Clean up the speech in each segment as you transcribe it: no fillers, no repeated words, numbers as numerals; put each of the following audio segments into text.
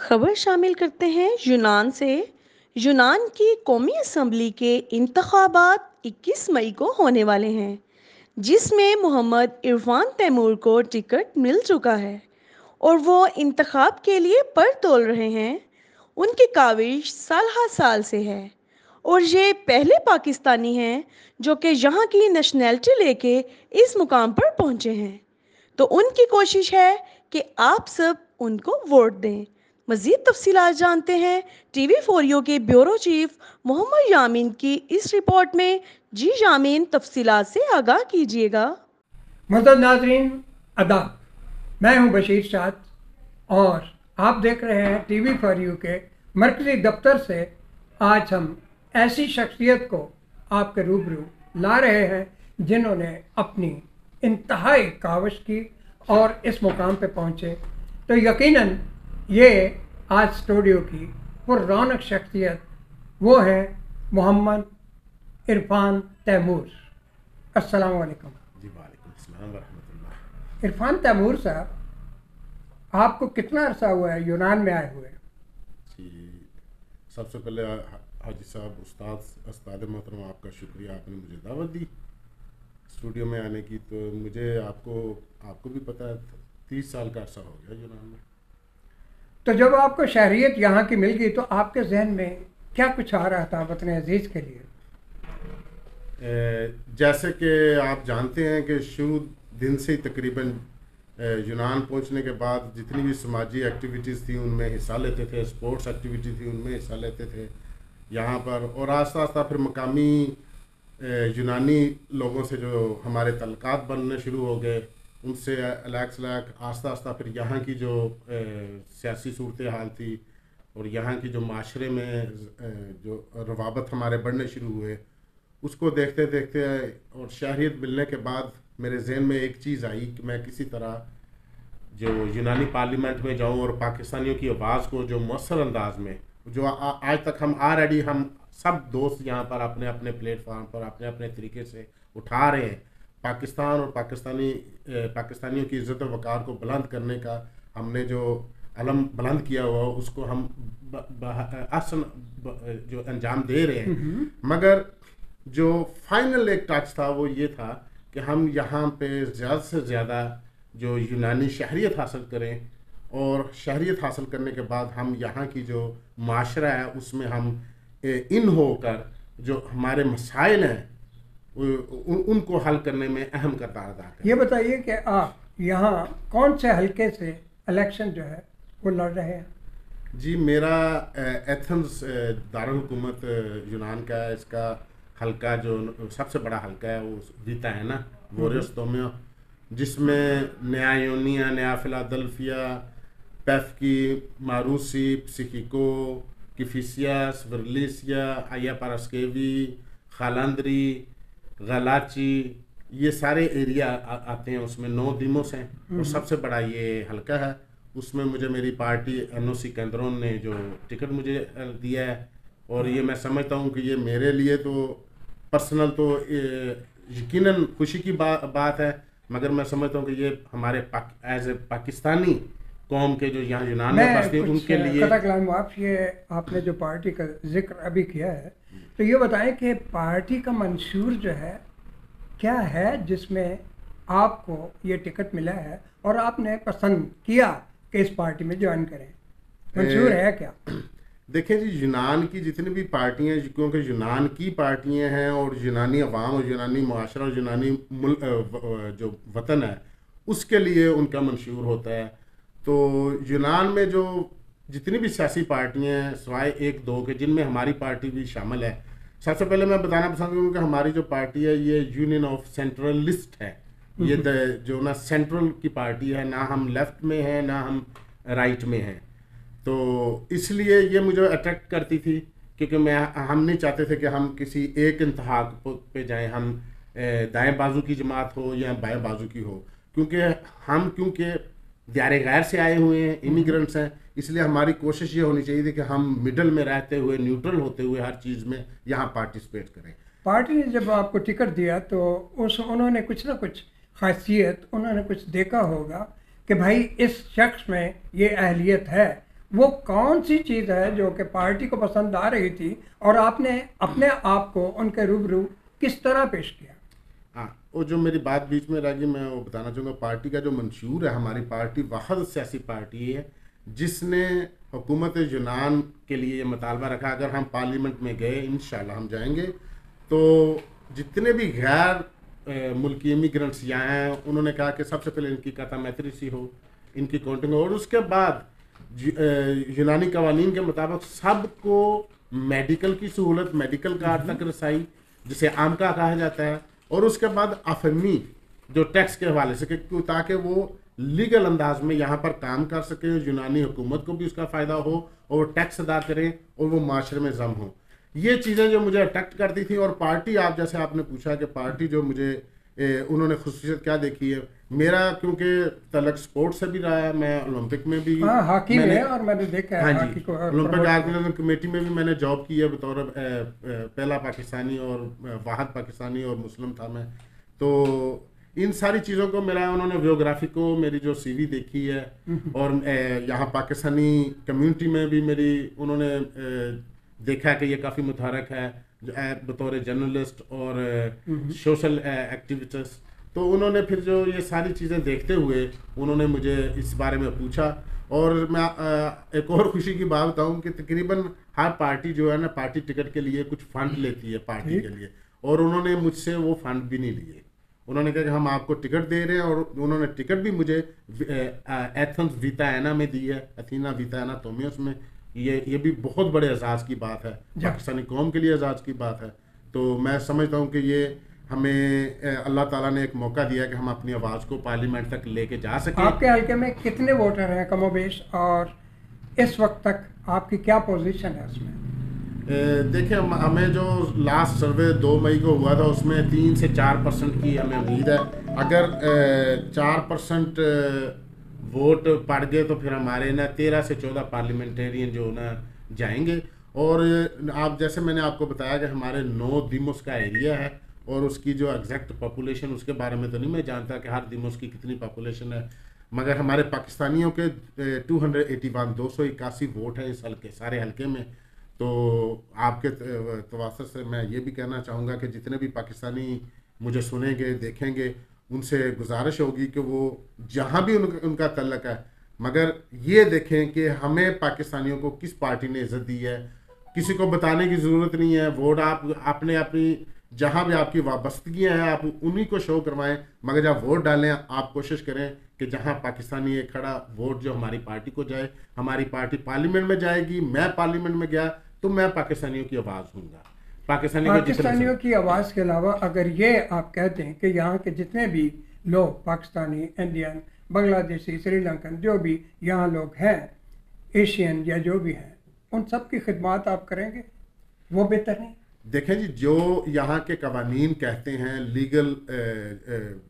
खबर शामिल करते हैं यूनान से। यूनान की कौमी असम्बली के इंतखाबात 21 मई को होने वाले हैं, जिसमें मोहम्मद इरफान तैमूर को टिकट मिल चुका है और वो इंतखाब के लिए पर तोल रहे हैं। उनकी काविश साल हर साल से है और ये पहले पाकिस्तानी हैं जो कि यहाँ की नेशनैलिटी लेके इस मुकाम पर पहुँचे हैं। तो उनकी कोशिश है कि आप सब उनको वोट दें। मज़ीद तफसीलात जानते हैं टीवी फोरियो के ब्यूरो चीफ मोहम्मद यामीन की इस रिपोर्ट में। जी यामीन, तफसीलात से आगाह कीजिएगा। मोहतरम नाजरीन, अदाब। मैं हूं बशीर शाद और आप देख रहे हैं टीवी फॉर यू के मरकज़ी दफ्तर से। आज हम ऐसी शख्सियत को आपके रूबरू ला रहे हैं जिन्होंने अपनी इंतहाई काविश की और इस मुकाम पे पहुंचे। तो यकीनन ये आज स्टूडियो की पुररौनक शख्सियत वो है मोहम्मद इरफान तैमूर। अस्सलाम वालेकुम। जी वालेकुम अस्सलाम वरहमतुल्लाह। इरफान तैमूर साहब, आपको कितना अरसा हुआ है यूनान में आए हुए? जी, सबसे पहले हाजी साहब, उस्ताद मोहतरम, आपका शुक्रिया, आपने मुझे दावत दी स्टूडियो में आने की। तो मुझे आपको भी पता है 30 साल का अरसा हो गया यूनान में। तो जब आपको शहरियत यहाँ की मिल गई तो आपके जहन में क्या कुछ आ रहा था वतन अजीज़ के लिए? जैसे कि आप जानते हैं कि शुरू दिन से ही तकरीबन यूनान पहुंचने के बाद जितनी भी समाजी एक्टिविटीज़ थी उनमें हिस्सा लेते थे, स्पोर्ट्स एक्टिविटी थी उनमें हिस्सा लेते थे यहाँ पर। और आस्ता आस्ता फिर मकामी यूनानी लोगों से जो हमारे तल्लुकात बनने शुरू हो गए, उनसे अलग आस्ता आस्ता फिर यहाँ की जो सियासी सूरत हाल थी और यहाँ की जो माशरे में जो रवाबत हमारे बढ़ने शुरू हुए, उसको देखते देखते और शहरियत मिलने के बाद मेरे जहन में एक चीज़ आई कि मैं किसी तरह जो यूनानी पार्लियामेंट में जाऊं और पाकिस्तानियों की आवाज़ को जो मौसर अंदाज में जो आज तक हम ऑलरेडी हम सब दोस्त यहाँ पर अपने अपने प्लेटफार्म पर अपने अपने तरीके से उठा रहे हैं, पाकिस्तान और पाकिस्तानियों की इज़्ज़त और वक़ार को बुलंद करने का हमने जो अलम बुलंद किया हुआ उसको हम असन जो अंजाम दे रहे हैं। मगर जो फाइनल एक टच था वो ये था कि हम यहाँ पे ज़्यादा से ज़्यादा जो यूनानी शहरियत हासिल करें और शहरियत हासिल करने के बाद हम यहाँ की जो माशरा है उसमें हम इन होकर जो हमारे मसाइल हैं उनको हल करने में अहम किरदार अदा करें। ये बताइए कि आप यहाँ कौन से हलके से इलेक्शन जो है वो लड़ रहे हैं? जी, मेरा एथेंस दारुल हुकूमत यूनान का है। इसका हल्का जो सबसे बड़ा हल्का है वो वीता है ना, वोरियस तोमियो, जिसमें नया यूनिया, नया फिलाडेल्फिया, पेफकी, मारूसी, पसिफिको, किफिसियास, वर्लिसिया, आया पारास्केवी, खालांद्री, गलाची, ये सारे एरिया आते हैं। उसमें 9 दिमोस हैं और सबसे बड़ा ये हल्का है। उसमें मुझे मेरी पार्टी एनओसी केंद्रों ने जो टिकट मुझे दिया है और ये मैं समझता हूँ कि ये मेरे लिए तो पर्सनल तो यकीनन खुशी की बात है, मगर मैं समझता हूँ कि ये हमारे एज ए पाकिस्तानी कौम के जो यहाँ यूनान में बसते हैं उनके लिए। ये आपने जो पार्टी का जिक्र अभी किया है, तो ये बताएं कि पार्टी का मंशूर जो है क्या है जिसमें आपको ये टिकट मिला है और आपने पसंद किया कि इस पार्टी में ज्वाइन करें? मंशूर है क्या? देखिए जी, यूनान की जितनी भी पार्टियां, क्योंकि यूनान की पार्टियां हैं और यूनानी अवाम और यूनानी माशरा और यूनानी जो वतन है उसके लिए उनका मंशूर होता है। तो यूनान में जो जितनी भी सियासी पार्टियां हैं सिवाय 1-2 के, जिनमें हमारी पार्टी भी शामिल है, सबसे पहले मैं बताना पसंद करूँगा कि हमारी जो पार्टी है ये यूनियन ऑफ सेंट्रलिस्ट है। ये जो ना सेंट्रल की पार्टी है, ना हम लेफ्ट में है ना हम राइट में हैं। तो इसलिए ये मुझे अट्रैक्ट करती थी क्योंकि हम नहीं चाहते थे कि हम किसी एक इंतहा पे जाएं, हम दाएं बाजू की जमात हो या बाएं बाजू की हो, क्योंकि दियारे गैर से आए हुए हैं, इमिग्रेंट्स हैं, इसलिए हमारी कोशिश ये होनी चाहिए थी कि हम मिडल में रहते हुए, न्यूट्रल होते हुए हर चीज़ में यहाँ पार्टिसिपेट करें। पार्टी ने जब आपको टिकट दिया तो उन्होंने कुछ ना कुछ खासियत, उन्होंने कुछ देखा होगा कि भाई इस शख्स में ये अहलियत है वो कौन सी चीज़ है जो कि पार्टी को पसंद आ रही थी और आपने अपने आप को उनके रूबरू किस तरह पेश किया? हाँ, वो जो मेरी बात बीच में रह गई, मैं वो बताना चाहूँगा। पार्टी का जो मंशूर है, हमारी पार्टी वाहिद सियासी पार्टी है जिसने हुकूमत यूनान के लिए ये मुतालबा रखा, अगर हम पार्लियामेंट में गए, इंशाल्लाह हम जाएंगे, तो जितने भी गैर मुल्की इमिग्रेंट्स यहाँ हैं, उन्होंने कहा कि सबसे पहले इनकी कता मैत्री हो, इनकी काउंटिंग हो, और उसके बाद यूनानी कवानीन के मुताबिक सबको मेडिकल की सहूलत, मेडिकल कार्ड तक रसाई, जिसे आमका कहा जाता है, और उसके बाद अफमी जो टैक्स के हवाले से, ताकि वो लीगल अंदाज में यहाँ पर काम कर सके, यूनानी हुकूमत को भी उसका फ़ायदा हो और वो टैक्स अदा करें और वो माशरे में जम हो। ये चीज़ें जो मुझे अट्रैक्ट करती थी। और पार्टी, आप जैसे आपने पूछा कि पार्टी जो मुझे उन्होंने खुसूसियत क्या देखी है, मेरा क्योंकि तलक स्पोर्ट्स से भी रहा है, मैं ओलंपिक में भी, हाँ, हॉकी में, और मैंने देखा है हाँ हॉकी जी, को ओलंपिक ऑर्गेनाइजिंग कमेटी में भी मैंने जॉब की है बतौर पहला पाकिस्तानी और वाहद पाकिस्तानी और मुस्लिम था मैं। तो इन सारी चीज़ों को मेरा, उन्होंने बियोग्राफी को, मेरी जो सीवी देखी है, और यहाँ पाकिस्तानी कम्युनिटी में भी मेरी उन्होंने देखा कि ये काफ़ी मुतहरक है बतौर जर्नलिस्ट और सोशल एक्टिविस्ट। तो उन्होंने फिर जो ये सारी चीज़ें देखते हुए उन्होंने मुझे इस बारे में पूछा। और मैं एक और खुशी की बात बताऊं कि तकरीबन हर पार्टी जो है ना, पार्टी टिकट के लिए कुछ फंड लेती है पार्टी के लिए, और उन्होंने मुझसे वो फंड भी नहीं लिए। उन्होंने कहा कि हम आपको टिकट दे रहे हैं, और उन्होंने टिकट भी मुझे एथेंस विताना में दी है, अथीना विताना तोमियस में। ये भी बहुत बड़े एजाज़ की बात है, पाकिस्तानी कौम के लिए एजाज़ की बात है। तो मैं समझता हूँ कि ये हमें अल्लाह ताला ने एक मौका दिया कि हम अपनी आवाज़ को पार्लियामेंट तक लेके जा सकें। आपके हल्के में कितने वोटर हैं कमोबेश, और इस वक्त तक आपकी क्या पोजीशन है उसमें? देखिए, हमें जो लास्ट सर्वे 2 मई को हुआ था, उसमें 3 से 4% की हमें उम्मीद है। अगर 4% वोट पड़ गए तो फिर हमारे ना 13 से 14 पार्लियामेंटेरियन जो ना जाएंगे। और आप जैसे मैंने आपको बताया कि हमारे 9 दिमोस का एरिया है, और उसकी जो एग्जैक्ट पॉपुलेशन उसके बारे में तो नहीं मैं जानता कि हर दिमोस की कितनी पॉपुलेशन है, मगर हमारे पाकिस्तानियों के 281 वोट हैं इस हल्के, सारे हल्के में। तो आपके तवासर से मैं ये भी कहना चाहूँगा कि जितने भी पाकिस्तानी मुझे सुनेंगे, देखेंगे, उनसे गुजारिश होगी कि वो जहाँ भी उनका तल्लक है, मगर ये देखें कि हमें पाकिस्तानियों को किस पार्टी ने इज़्ज़त दी है। किसी को बताने की ज़रूरत नहीं है। वोट आप अपने अपनी जहाँ भी आपकी वाबस्तगियाँ हैं, आप उन्हीं को शो करवाएं, मगर जब वोट डालें आप कोशिश करें कि जहाँ पाकिस्तानी एक खड़ा वोट जो हमारी पार्टी को जाए। हमारी पार्टी पार्लियामेंट में जाएगी, मैं पार्लियामेंट में गया तो मैं पाकिस्तानियों की आवाज़ दूंगा। पाकिस्तानियों की आवाज़ के अलावा अगर ये आप कहते हैं कि यहाँ के जितने भी लोग, पाकिस्तानी, इंडियन, बांग्लादेशी, श्रीलंकन, जो भी यहाँ लोग हैं, एशियन या जो भी हैं, उन सब की खिदमत आप करेंगे, वो बेहतर नहीं? देखें जी, जो यहाँ के कवानीन कहते हैं, लीगल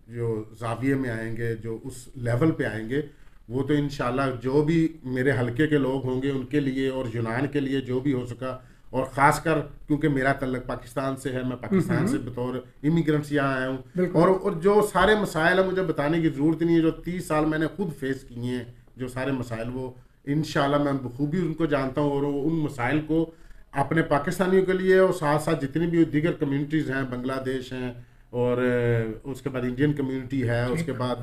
जो जाविये में आएंगे, जो उस लेवल पे आएंगे, वो तो इंशाल्लाह जो भी मेरे हलके के लोग होंगे उनके लिए और यूनान के लिए जो भी हो सका, और ख़ासकर क्योंकि मेरा तल्लक पाकिस्तान से है, मैं पाकिस्तान से बतौर इमिग्रेंट्स यहाँ आया हूँ, और जो सारे मसाइल है मुझे बताने की ज़रूरत नहीं है, जो 30 साल मैंने खुद फेस किए हैं, जो सारे मसाइल, वो इंशाल्लाह मैं बखूबी उनको जानता हूँ, और उन मसाइल को अपने पाकिस्तानियों के लिए और साथ साथ जितनी भी दीगर कम्युनिटीज़ हैं, बांग्लादेश हैं, और उसके बाद इंडियन कम्युनिटी है, उसके बाद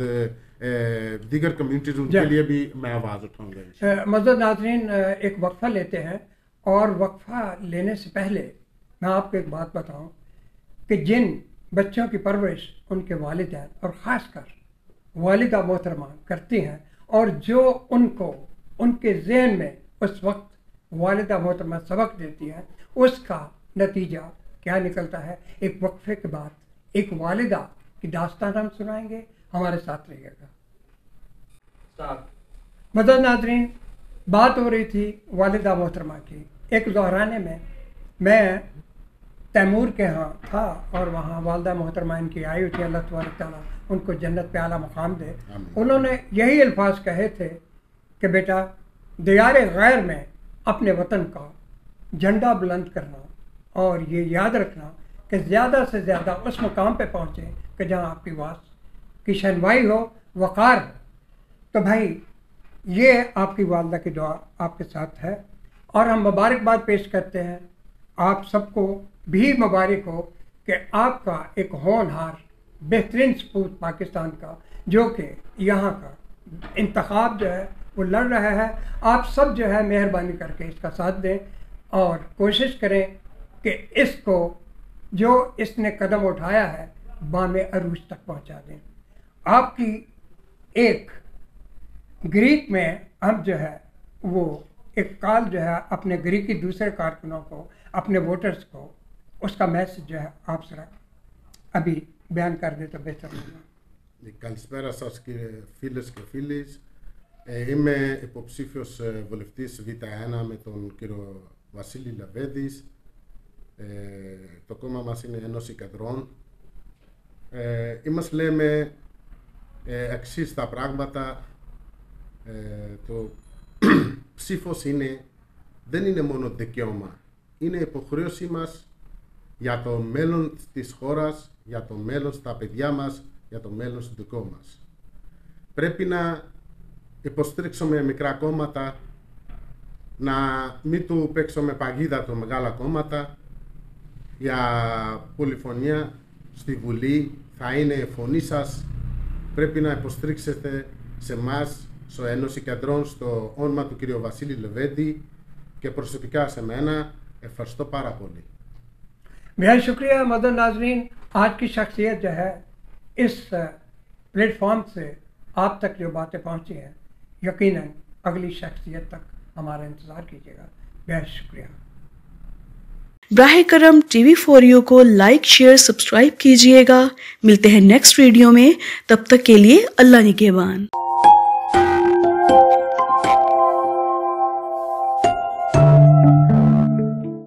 दीगर कम्युनिटीज़, उनके लिए भी मैं आवाज़ उठाऊँगा। मज़दूर नाज़रीन, एक वक्फ़ा लेते हैं, और वक्फ़ा लेने से पहले मैं आपको एक बात बताऊं कि जिन बच्चों की परवरिश उनके वालिदैन और ख़ासकर वालिदा मोहतरमा करती हैं, और जो उनको उनके ज़हन में उस वक्त वालिदा मोहतरमा सबक देती हैं, उसका नतीजा क्या निकलता है, एक वक्फे के बाद एक वालिदा की दास्तान हम सुनाएंगे। हमारे साथ रहिएगा। मज़दूर नाज़रीन, बात हो रही थी वालिदा मोहतरमा की। एक दोहराने में मैं तैमूर के यहाँ था, और वहाँ वालिदा मोहतरमा इनकी आई हुई थी, अल्लाह तबारक तआला उनको जन्नत पे आला मुकाम दे। उन्होंने यही अल्फाज कहे थे कि बेटा, दियारे गैर में अपने वतन का झंडा बुलंद करना, और ये याद रखना कि ज़्यादा से ज़्यादा उस मुकाम पे पहुँचे कि जहाँ आपकी आवाज़ की शनवाई हो, वक़ार हो। तो भाई, ये आपकी वालदा की दुआ आपके साथ है और हम मुबारकबाद पेश करते हैं। आप सबको भी मुबारक हो कि आपका एक होनहार बेहतरीन सपूत पाकिस्तान का जो कि यहाँ का इंतखाब जो है वो लड़ रहा है। आप सब जो है मेहरबानी करके इसका साथ दें और कोशिश करें कि इसको जो इसने कदम उठाया है बामे अरूज तक पहुँचा दें। आपकी एक ग्रीक में हम जो है वो एक कॉल जो है अपने ग्रीक की दूसरे कारकुनों को, अपने वोटर्स को, उसका मैसेज जो है आप जरा अभी बयान कर दे तो बेहतर होगा। Καλησπέρα σας φίλες και φίλες. Είμαι υποψήφιος βουλευτής Β1 με τον κύριο Βασίλη Λεβέντη. Το κόμμα μας είναι Ένωση Κεντρών. Είμαστε λέμε εξής τα πράγματα. Το ψήφος δεν είναι μόνο δικαίωμα. Είναι υποχρέωσή μας για το μέλλον της χώρας, για το μέλλον στα παιδιά μας, για το μέλλον στο δικό μας. Πρέπει να υποστήριξουμε μικρά κόμματα, να μην του παίξουμε παγίδα τα μεγάλα κόμματα. Για πολυφωνία στη Βουλή θα είναι η φωνή σας. Πρέπει να υποστηρίξετε σε εμάς, στο Ένωση Κεντρών, στο όνομα του κ. Βασίλη Λεβέντη και προσωπικά σε μένα. Ευχαριστώ πάρα πολύ. बेहद शुक्रिया मदन नाजरीन। आज की शख्सियत जो है इस प्लेटफॉर्म से आप तक जो बातें पहुँची हैं, यकीनन अगली शख्सियत तक हमारा इंतज़ार कीजिएगा। बेहद शुक्रिया। बराह करम TV4U को लाइक, शेयर, सब्सक्राइब कीजिएगा। मिलते हैं नेक्स्ट वीडियो में, तब तक के लिए अल्लाह निगहबान।